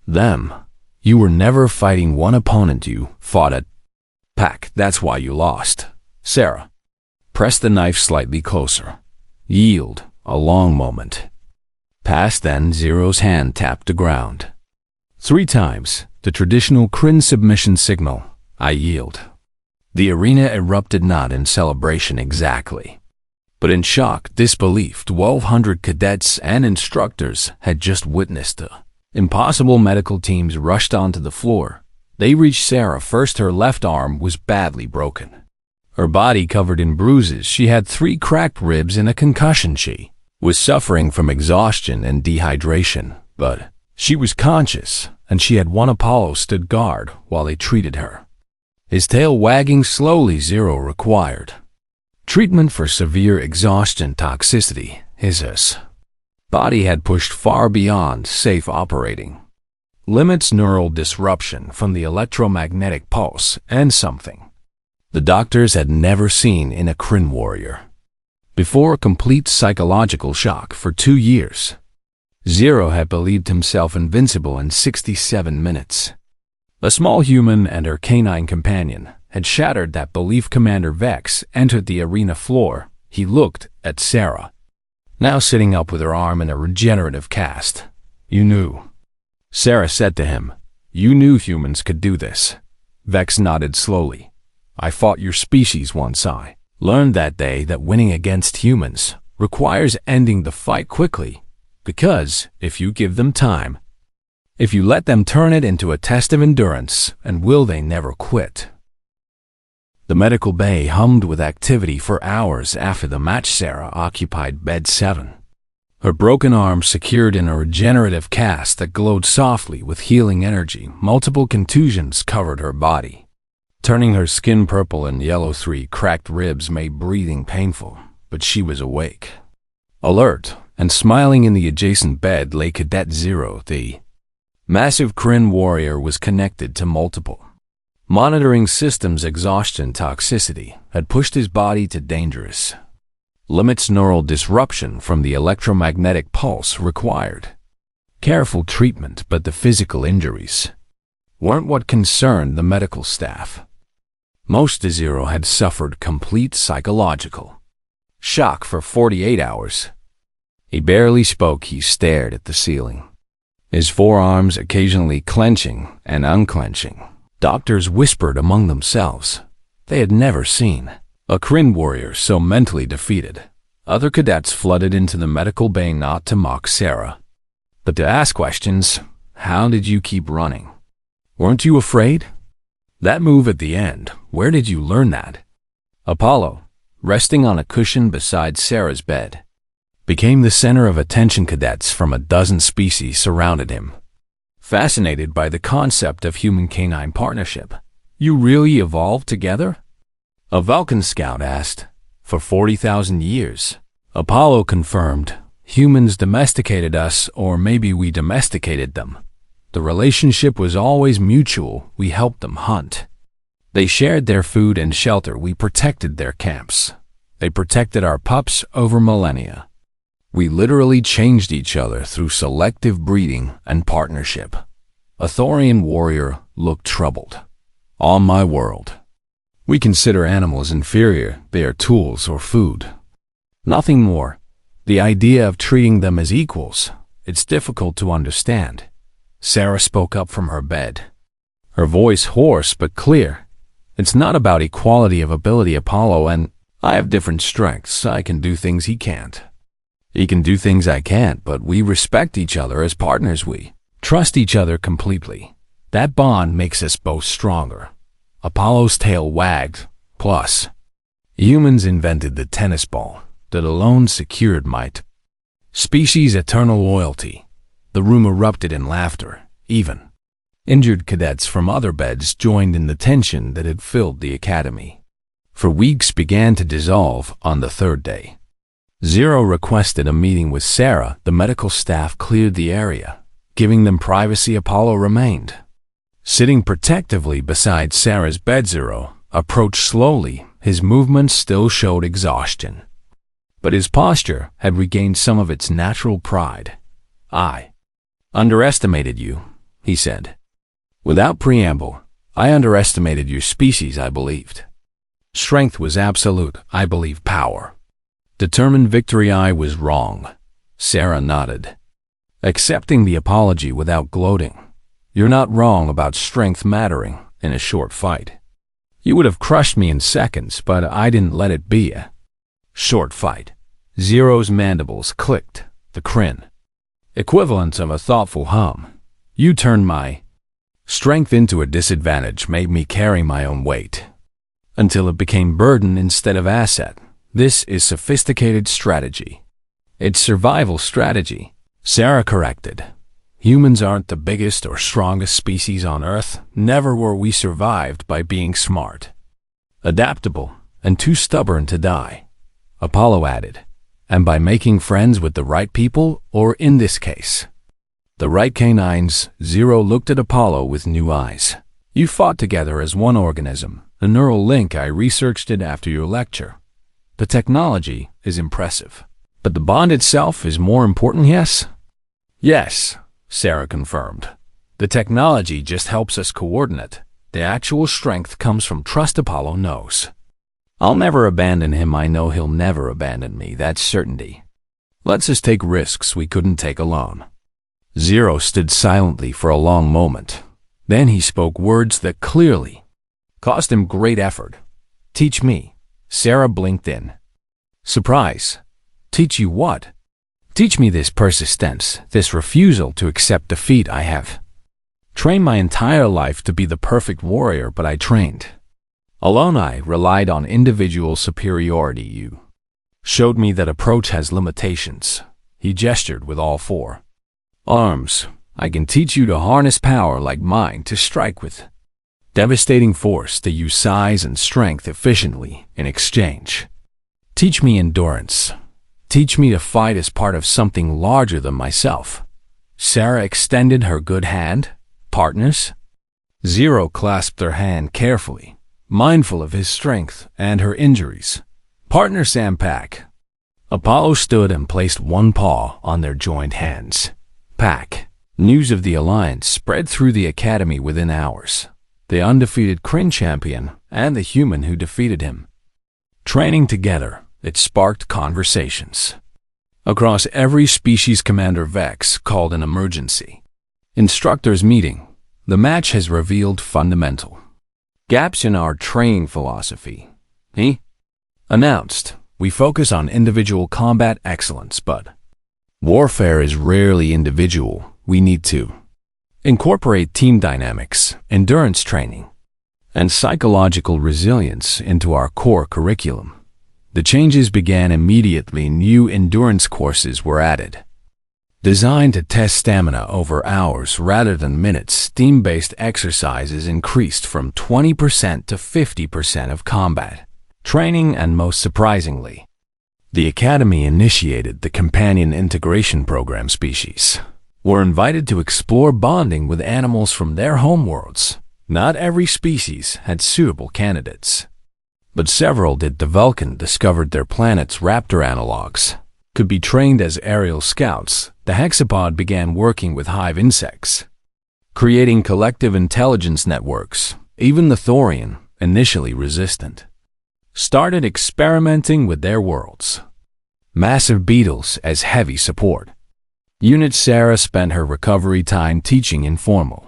them. You were never fighting one opponent. You fought a pack. That's why you lost. Sarah pressed the knife slightly closer. Yield. A long moment passed. Then Zero's hand tapped the ground 3 times, the traditional Kryn submission signal. I yield. The arena erupted, not in celebration exactly, but in shock, disbelief. 1,200 cadets and instructors had just witnessed the impossible. Medical teams rushed onto the floor. They reached Sarah first. Her left arm was badly broken, her body covered in bruises. She had 3 cracked ribs and a concussion. She was suffering from exhaustion and dehydration, but she was conscious, and she had one. Apollo stood guard while they treated her, his tail wagging slowly. Zero required treatment for severe exhaustion toxicity. His Body had pushed far beyond safe operating limits, neural disruption from the electromagnetic pulse, and something the doctors had never seen in a Kryn warrior. Before a complete psychological shock for 2 years, Zero had believed himself invincible in 67 minutes. A small human and her canine companion had shattered that belief. Commander Vex entered the arena floor. He looked at Sarah, now sitting up with her arm in a regenerative cast. "You knew," Sarah said to him. "You knew humans could do this." Vex nodded slowly. "I fought your species once. I learned that day that winning against humans requires ending the fight quickly, because if you give them time, if you let them turn it into a test of endurance and will, they never quit." The medical bay hummed with activity for hours after the match. Sarah occupied bed 7, her broken arm secured in a regenerative cast that glowed softly with healing energy. Multiple contusions covered her body, turning her skin purple and yellow. 3 cracked ribs made breathing painful, but she was awake, alert, and smiling. In the adjacent bed lay Cadet Zero. The massive Kryn warrior was connected to multiple monitoring systems. Exhaustion toxicity had pushed his body to dangerous limits. Neural disruption from the electromagnetic pulse required careful treatment, but the physical injuries weren't what concerned the medical staff. Most of Zero had suffered complete psychological shock for 48 hours. He barely spoke. He stared at the ceiling, his forearms occasionally clenching and unclenching. Doctors whispered among themselves. They had never seen a Kryn warrior so mentally defeated. Other cadets flooded into the medical bay, not to mock Sarah, but to ask questions. "How did you keep running? Weren't you afraid? That move at the end, where did you learn that?" Apollo, resting on a cushion beside Sarah's bed, became the center of attention. Cadets from a dozen species surrounded him, fascinated by the concept of human-canine partnership. "You really evolved together?" a Vulcan scout asked. "For 40,000 years. Apollo confirmed. "Humans domesticated us, or maybe we domesticated them. The relationship was always mutual. We helped them hunt. They shared their food and shelter. We protected their camps. They protected our pups over millennia. We literally changed each other through selective breeding and partnership." A Thorian warrior looked troubled. "On my world, we consider animals inferior. They are tools or food. Nothing more. The idea of treating them as equals, it's difficult to understand." Sarah spoke up from her bed, her voice hoarse but clear. "It's not about equality of ability. Apollo and I have different strengths. I can do things he can't. He can do things I can't, but we respect each other as partners. We trust each other completely. That bond makes us both stronger." Apollo's tail wagged. "Plus, humans invented the tennis ball that alone secured my species' eternal loyalty." The room erupted in laughter. Even injured cadets from other beds joined in the tension that had filled the academy. For weeks began to dissolve on the 3rd day. Zero requested a meeting with Sarah. The medical staff cleared the area, giving them privacy. Apollo remained sitting protectively beside Sarah's bed. Zero approached slowly. His movements still showed exhaustion, but his posture had regained some of its natural pride. "I underestimated you," he said. Without preamble, "I underestimated your species. I believed strength was absolute. I believed power determined victory. I was wrong." Sarah nodded, accepting the apology without gloating. "You're not wrong about strength mattering in a short fight. You would have crushed me in seconds, but I didn't let it be a short fight." Zero's mandibles clicked, the Kryn equivalent of a thoughtful hum. "You turned my strength into a disadvantage, made me carry my own weight, until it became burden instead of asset. This is sophisticated strategy. It's survival strategy." Sarah corrected. "Humans aren't the biggest or strongest species on Earth. Never were. We survived by being smart, adaptable, and too stubborn to die." Apollo added, and by making friends with the right people, or in this case, the right canines. Zero looked at Apollo with new eyes. You fought together as one organism. The neural link, I researched it after your lecture. The technology is impressive, but the bond itself is more important, yes? Yes, Sarah confirmed. The technology just helps us coordinate. The actual strength comes from trust. Apollo knows. I'll never abandon him. I know he'll never abandon me. That's certainty. Let's us take risks we couldn't take alone. Zero stood silently for a long moment. Then he spoke words that clearly cost him great effort. Teach me. Sarah blinked in surprise. Teach you what? Teach me this persistence, this refusal to accept defeat. I have trained my entire life to be the perfect warrior, but I trained alone. I relied on individual superiority. You showed me that approach has limitations. He gestured with all four arms. I can teach you to harness power like mine, to strike with devastating force, to use size and strength efficiently in exchange. Teach me endurance. Teach me to fight as part of something larger than myself. Sarah extended her good hand. Partners? Zero clasped her hand carefully, mindful of his strength and her injuries. Partner Sampak. Apollo stood and placed one paw on their joined hands. Pack. News of the alliance spread through the academy within hours. The undefeated Kryn champion and the human who defeated him. Training together, it sparked conversations. Across every species, Commander Vex called an emergency instructors meeting. The match has revealed fundamental gaps in our training philosophy. He announced, we focus on individual combat excellence, but warfare is rarely individual. We need to incorporate team dynamics, endurance training, and psychological resilience into our core curriculum. The changes began immediately. New endurance courses were added, designed to test stamina over hours rather than minutes. Team-based exercises increased from 20% to 50% of combat training, and most surprisingly, the Academy initiated the Companion Integration Program. Species were invited to explore bonding with animals from their homeworlds. Not every species had suitable candidates, but several did. The Vulcan discovered their planet's raptor analogs could be trained as aerial scouts. The hexapod began working with hive insects, creating collective intelligence networks. Even the Thorian, initially resistant, started experimenting with their worlds. Massive beetles as heavy support units. Sarah spent her recovery time teaching informal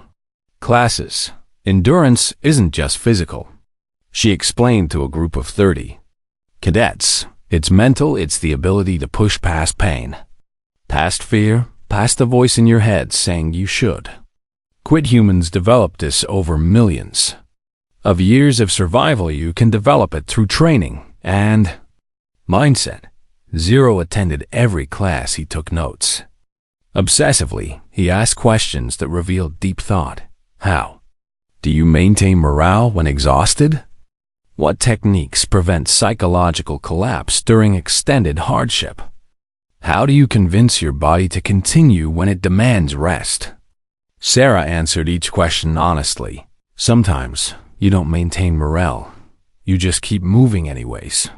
classes. Endurance isn't just physical, she explained to a group of 30 cadets. It's mental. It's the ability to push past pain, past fear, past the voice in your head saying you should quit. Humans developed this over millions of years of survival. You can develop it through training and mindset. Zero attended every class. He took notes obsessively. He asked questions that revealed deep thought. How do you maintain morale when exhausted? What techniques prevent psychological collapse during extended hardship? How do you convince your body to continue when it demands rest? Sarah answered each question honestly. Sometimes you don't maintain morale. You just keep moving anyways.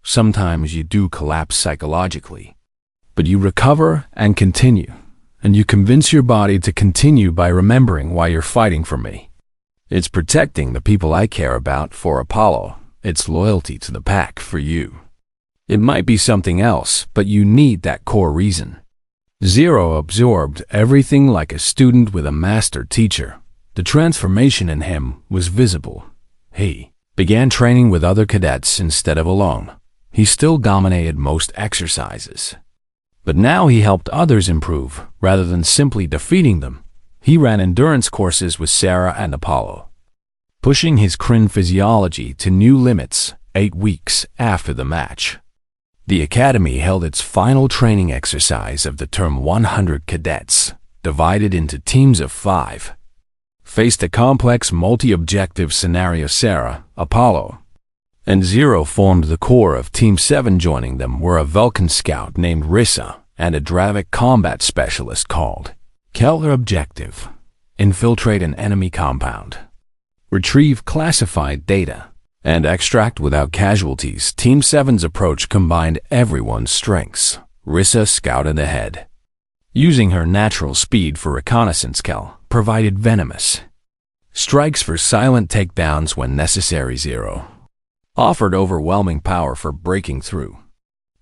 Sometimes you do collapse psychologically, but you recover and continue, and you convince your body to continue by remembering why you're fighting for me. It's protecting the people I care about. For Apollo, it's loyalty to the pack. For you, it might be something else, but you need that core reason. Zero absorbed everything like a student with a master teacher. The transformation in him was visible. He began training with other cadets instead of alone. He still dominated most exercises, but now he helped others improve rather than simply defeating them. He ran endurance courses with Sarah and Apollo, pushing his Kryn physiology to new limits. 8 weeks after the match, the Academy held its final training exercise of the term. 100 cadets, divided into teams of 5, faced a complex multi-objective scenario. Sarah, Apollo, and 0 formed the core of Team 7. Joining them were a Vulcan scout named Rissa and a Dravic combat specialist called Keller. Objective: infiltrate an enemy compound, retrieve classified data, and extract without casualties. Team 7's approach combined everyone's strengths. Rissa scouted ahead, using her natural speed for reconnaissance. Kel provided venomous strikes for silent takedowns when necessary. 0 offered overwhelming power for breaking through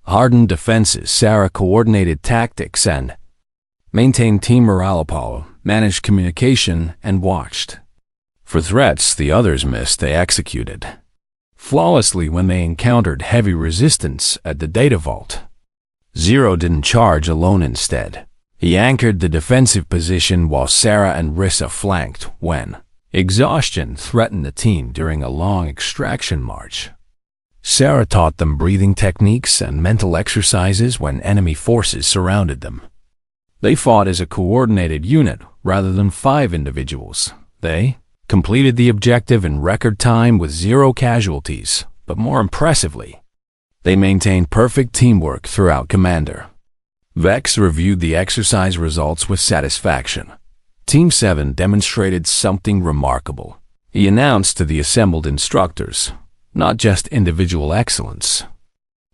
hardened defenses. Sarah coordinated tactics and maintained team morale. Apollo managed communication and watched for threats the others missed. They executed flawlessly when they encountered heavy resistance at the data vault. 0 didn't charge alone. Instead, he anchored the defensive position while Sarah and Rissa flanked when exhaustion threatened the team during a long extraction march. Sarah taught them breathing techniques and mental exercises when enemy forces surrounded them. They fought as a coordinated unit rather than 5 individuals. They completed the objective in record time with 0 casualties, but more impressively, they maintained perfect teamwork throughout. Commander Vex reviewed the exercise results with satisfaction. Team 7 demonstrated something remarkable. He announced to the assembled instructors, not just individual excellence,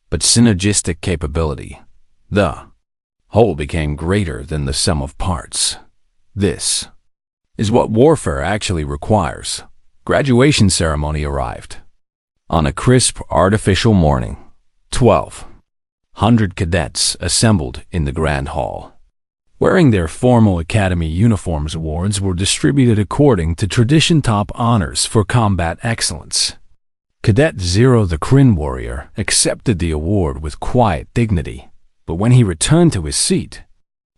but synergistic capability. The whole became greater than the sum of parts. This is what warfare actually requires. Graduation ceremony arrived. On a crisp, artificial morning, 1,200 cadets assembled in the Grand Hall. Wearing their formal academy uniforms, awards were distributed according to tradition. Top honors for combat excellence. Cadet 0, the Kryn warrior, accepted the award with quiet dignity, but when he returned to his seat,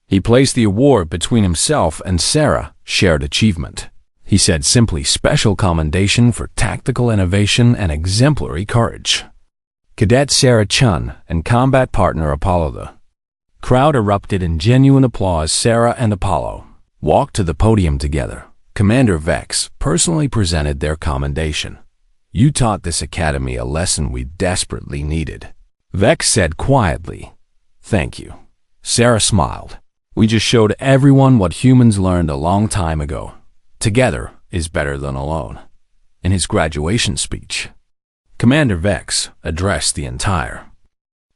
he placed the award between himself and Sarah. Shared achievement. He said simply, special commendation for tactical innovation and exemplary courage. Cadet Sarah Chun and combat partner Apollo. The crowd erupted in genuine applause. Sarah and Apollo walked to the podium together. Commander Vex personally presented their commendation. You taught this academy a lesson we desperately needed. Vex said quietly, thank you. Sarah smiled. We just showed everyone what humans learned a long time ago. Together is better than alone. In his graduation speech, Commander Vex addressed the entire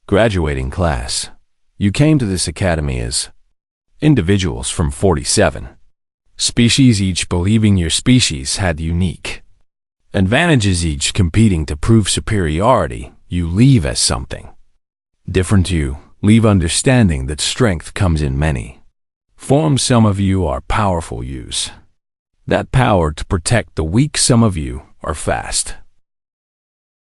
graduating class. You came to this academy as individuals from 47 species, each believing your species had unique advantages, each competing to prove superiority. You leave as something different. You leave understanding that strength comes in many forms. Some of you are powerful. Use that power to protect the weak. Some of you are fast